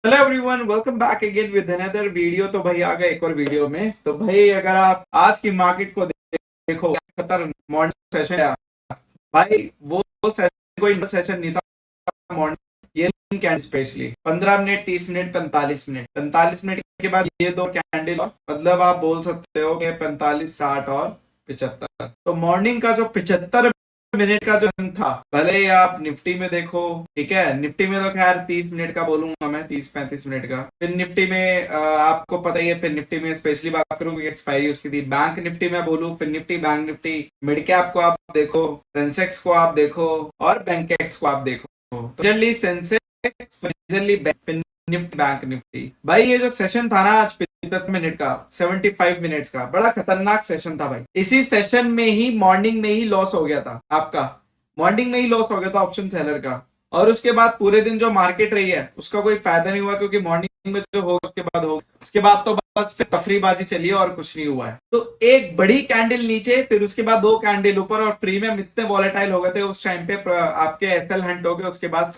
Hello everyone, welcome back again with another video. तो भाई आ गए एक और वीडियो में। तो भाई अगर आप आज की मार्केट को देखो, खतर मॉर्निंग सेशन है भाई। वो सेशन कोई सेशन नहीं था मॉर्निंग। ये candle specially 15 minute, 30 minute, 45 minute, 45 minute के बाद ये दो कैंडल, मतलब आप बोल सकते हो कि 45, 60 और 75। तो मॉर्निंग का जो 75 मिनट का जो था, भले ही आप निफ्टी में देखो, ठीक है। निफ्टी में तो खैर 30 मिनट का बोलूंगा मैं, 30-35 मिनट का। फिर निफ्टी में आपको पता ही है, फिर निफ्टी में स्पेशली बात करूँ क्योंकि एक्सपायरी उसकी थी। बैंक निफ्टी में बोलूँ, फिर Nifty, bank Nifty, mid cap को आप देखो, सेंसेक्स को आप देखो और बैंक एक्स को आप देखो। तो generally Sensex, generally Nifty, bank Nifty. भाई ये जो सेशन था ना आज 75 मिनट का, 75 मिनट्स का, बड़ा खतरनाक सेशन था भाई। इसी सेशन में ही मॉर्निंग में ही लॉस हो गया था आपका, मॉर्निंग में ही लॉस हो गया था ऑप्शन सेलर का। और उसके बाद पूरे दिन जो मार्केट रही है उसका कोई फायदा नहीं हुआ, क्योंकि मॉर्निंग में जो हो उसके बाद हो, उसके बाद तो बस फिर तफरीबाजी चली है और कुछ नहीं हुआ है। तो एक बड़ी कैंडल नीचे, फिर उसके बाद दो कैंडल ऊपर, और प्रीमियम इतने वॉलेटाइल हो गए थे उस टाइम पे, आपके एसएल हंट हो गए, उसके बाद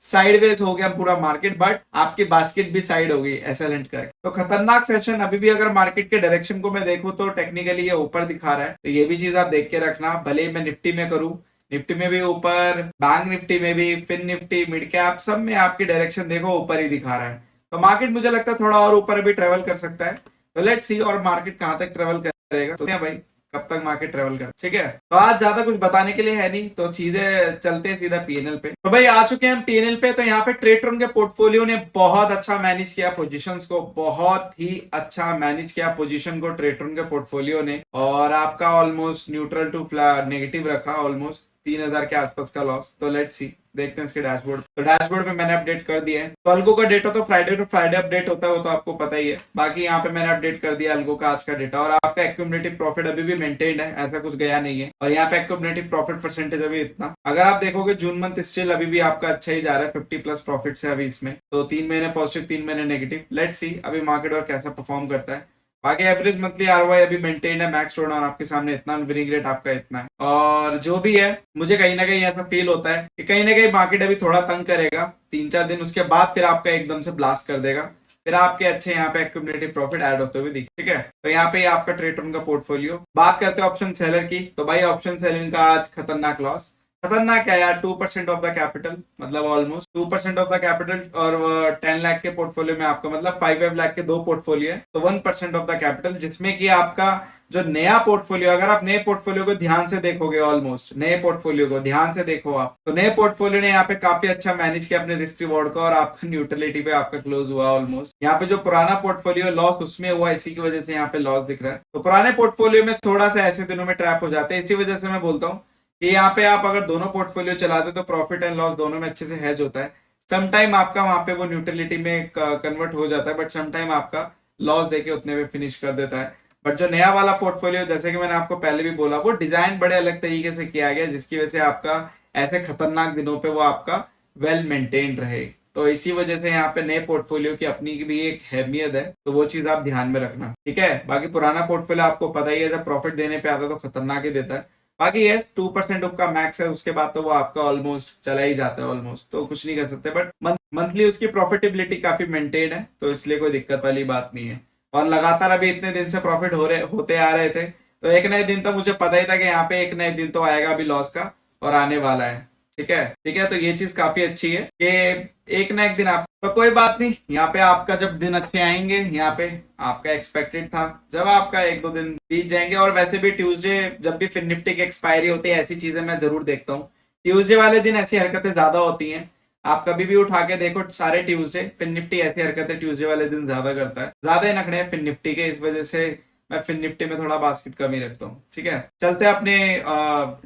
साइडवेज हो गया पूरा मार्केट, बट आपकी बास्केट भी साइड हो गई एसएल कर। तो खतरनाक सेशन। अभी भी अगर मार्केट के डायरेक्शन को मैं देखूं तो टेक्निकली ये ऊपर दिखा रहा है, तो ये भी चीज आप देख के रखना। भले ही मैं निफ्टी में करूं, निफ्टी में भी ऊपर, बैंक निफ्टी में भी, फिन निफ्टी, मिड कैप, सब में आपकी डायरेक्शन देखो ऊपर ही दिखा रहा है। तो मार्केट मुझे लगता है थोड़ा और ऊपर भी ट्रेवल कर सकता है। तो लेट्स सी और मार्केट कहां तक ट्रेवल करेगा, तो भाई कब तक मार्केट ट्रेवल कर, ठीक है। तो आज ज्यादा कुछ बताने के लिए है नहीं, तो सीधे चलते हैं सीधा पीएनएल पे। तो भाई आ चुके हैं हम पीएनएल पे। तो यहाँ पे ट्रेडर के पोर्टफोलियो ने बहुत अच्छा मैनेज किया पोजीशंस को, बहुत ही अच्छा मैनेज किया पोजीशन को ट्रेडर के पोर्टफोलियो ने, और आपका ऑलमोस्ट न्यूट्रल टू नेगेटिव रखा, ऑलमोस्ट 3000 के आसपास का लॉस। तो लेट्स सी, देखते हैं इसके डैशबोर्ड। तो डैशबोर्ड पे मैंने अपडेट कर दिया है। तो अल्गो का डेटा तो फ्राइडे टू फ्राइडे अपडेट होता है, वो तो आपको पता ही है। बाकी यहाँ पे मैंने अपडेट कर दिया अल्गो का आज का डेटा, और आपका एक्यूमुलेटिव प्रॉफिट अभी भी मेंटेन्ड है, ऐसा कुछ गया नहीं है। और यहाँ पे एक्यूमुलेटिव प्रॉफिट परसेंटेज अभी इतना, अगर आप देखोगे जून मंथ स्टिल अभी भी आपका अच्छा ही जा रहा है, 50+ प्रॉफिट है अभी इसमें। तो 3 महीने पॉजिटिव, 3 महीने नेगेटिव। लेट्स सी अभी मार्केट और कैसा परफॉर्म करता है। बाकी एवरेज मंथली आरओआई अभी मेंटेन है, मैक्स ड्रॉडाउन आपके सामने इतना, विनिंग रेट आपका इतना है। और जो भी है, मुझे कहीं ना कहीं ऐसा फील होता है कि कहीं ना कहीं मार्केट अभी थोड़ा तंग करेगा 3-4 दिन, उसके बाद फिर आपका एकदम से ब्लास्ट कर देगा। फिर आपके अच्छे यहाँ पे एक्यूमुलेटिव प्रॉफिट ऐड होते हुए दिखे, ठीक है। तो यहाँ पे आपका ट्रेड का पोर्टफोलियो। बात करते हैं ऑप्शन सेलर की, तो भाई ऑप्शन सेलिंग का आज खतरनाक लॉस। खतरनाक क्या यार, 2% ऑफ द कैपिटल, मतलब ऑलमोस्ट 2% ऑफ द कैपिटल। और 10 लाख के पोर्टफोलियो में आपका, मतलब 5 लाख के दो पोर्टफोलियो है, तो 1% ऑफ द कैपिटल, जिसमें कि आपका जो नया पोर्टफोलियो, अगर आप नए पोर्टफोलियो को ध्यान से देखोगे, ऑलमोस्ट नए पोर्टफोलियो को ध्यान से देखो आप, तो नए पोर्टफोलियो ने यहाँ पे काफी अच्छा मैनेज किया अपने रिस्क रिवॉर्ड को, और आपका न्यूट्रलिटी पे आपका क्लोज हुआ ऑलमोस्ट। यहाँ पे जो पुराना पोर्टफोलियो लॉस उसमें हुआ, इसी की वजह से यहाँ पे लॉस दिख रहा है। तो पुराने पोर्टफोलियो में थोड़ा सा ऐसे दिनों में ट्रैप हो जाते हैं, इसी वजह से मैं बोलता हूँ कि यहाँ पे आप अगर दोनों पोर्टफोलियो चलाते तो प्रॉफिट एंड लॉस दोनों में अच्छे से हेज होता है। समटाइम आपका वहां पे वो न्यूट्रलिटी में कन्वर्ट हो जाता है, बट समटाइम आपका लॉस देके उतने में फिनिश कर देता है। बट जो नया वाला पोर्टफोलियो, जैसे कि मैंने आपको पहले भी बोला, वो डिजाइन बड़े अलग तरीके से किया गया, जिसकी वजह से आपका ऐसे खतरनाक दिनों पे वो आपका वेल मेंटेन्ड रहे। तो इसी वजह से यहाँ पे नए पोर्टफोलियो की अपनी की भी एक अहमियत है, तो वो चीज आप ध्यान में रखना, ठीक है। बाकी पुराना पोर्टफोलियो आपको पता ही है, जब प्रॉफिट देने पे आता है तो खतरनाक ही देता है। बाकी यस 2% का मैक्स है, उसके बाद तो वो आपका ऑलमोस्ट चला ही जाता है ऑलमोस्ट, तो कुछ नहीं कर सकते। बट मंथली उसकी प्रॉफिटेबिलिटी काफी मेंटेन है, तो इसलिए कोई दिक्कत वाली बात नहीं है। और लगातार अभी इतने दिन से प्रॉफिट होते आ रहे थे, तो एक नए दिन तो मुझे पता ही था कि यहाँ पे एक नए दिन तो आएगा अभी लॉस का, और आने वाला है, ठीक है, ठीक है। तो ये चीज काफी अच्छी है कि एक ना एक दिन आप, तो कोई बात नहीं, यहाँ पे आपका जब दिन अच्छे आएंगे, यहाँ पे आपका एक्सपेक्टेड था, जब आपका 1-2 दिन बीत जाएंगे। और वैसे भी ट्यूसडे जब भी फिर निफ्टी की एक्सपायरी होती है, ऐसी चीजें मैं जरूर देखता हूँ। ट्यूसडे वाले दिन ऐसी हरकतें ज्यादा होती हैं, आप कभी भी उठा के देखो सारे ट्यूसडे, फिन निफ्टी ऐसी हरकतें ट्यूसडे वाले दिन ज्यादा करता है, ज्यादा ही नखड़े हैं फिन निफ्टी के, इस वजह से मैं फिन निफ्टी में थोड़ा बास्केट कम ही रखता हूँ, ठीक है। चलते हैं अपने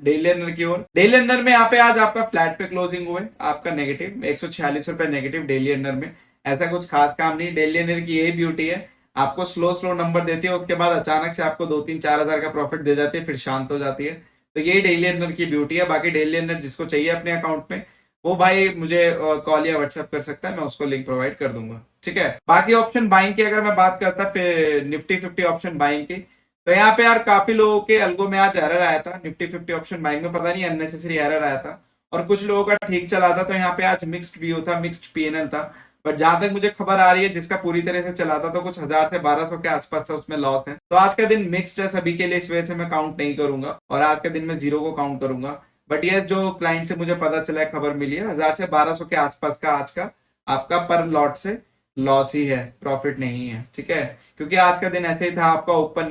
डेली अर्नर की ओर। डेली अर्नर में यहाँ पे आज आपका फ्लैट पे क्लोजिंग हुए, आपका नेगेटिव 146 रुपए नेगेटिव डेली अर्नर में। ऐसा कुछ खास काम नहीं, डेली अर्नर की यही ब्यूटी है, आपको स्लो स्लो नंबर देती है, उसके बाद अचानक से आपको 2-3-4 हजार का प्रॉफिट दे जाती है, फिर शांत हो जाती है। तो यही डेली अर्नर की ब्यूटी है। बाकी डेली अर्नर जिसको चाहिए अपने अकाउंट में, वो भाई मुझे कॉल या व्हाट्सएप कर सकता है, मैं उसको लिंक प्रोवाइड कर दूंगा, ठीक है। बाकी ऑप्शन बाइंग की अगर मैं बात करता फिर निफ्टी 50 ऑप्शन बाइंग की, तो यहाँ पे यार काफी लोगों के अल्गो में आज एरर आया था निफ्टी 50 ऑप्शन बाइंग में, पता नहीं अननेसेसरी एरर आया था, और कुछ लोगों का ठीक चला था। तो यहाँ पे आज मिक्स्ड व्यू था, मिक्स्ड पीएनएल था। बट जहां तक मुझे खबर आ रही है जिसका पूरी तरह से चला था तो कुछ 1000 से 1200 के आसपास था, उसमें लॉस है। तो आज का दिन मिक्स्ड है सभी के लिए, इस वजह से मैं काउंट नहीं करूंगा और आज का दिन मैं जीरो को काउंट करूंगा। बट ये जो क्लाइंट से मुझे पता चला है, खबर मिली है, 1000 से 1200 के आसपास का आज का आपका पर लॉट से लॉस ही है, प्रॉफिट नहीं है, ठीक है। क्योंकि आज का दिन ऐसे ही था आपका, ऊपर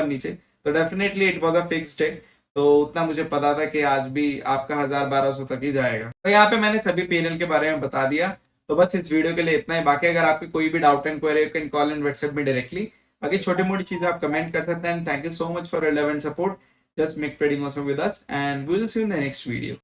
नीचे, तो definitely it was a fixed day. तो उतना मुझे पता था कि आज भी आपका 1000-1200 तक ही जाएगा। तो यहाँ पे मैंने सभी पेनल के बारे में बता दिया। तो बस इस वीडियो के लिए इतना ही। बाकी अगर आपकी कोई भी doubt and query, you can call in WhatsApp में डायरेक्टली। बाकी छोटी मोटी चीजें आप कमेंट कर सकते हैं। Thank you so much for your love and support. Just make trading awesome with us and we will see you in the next video.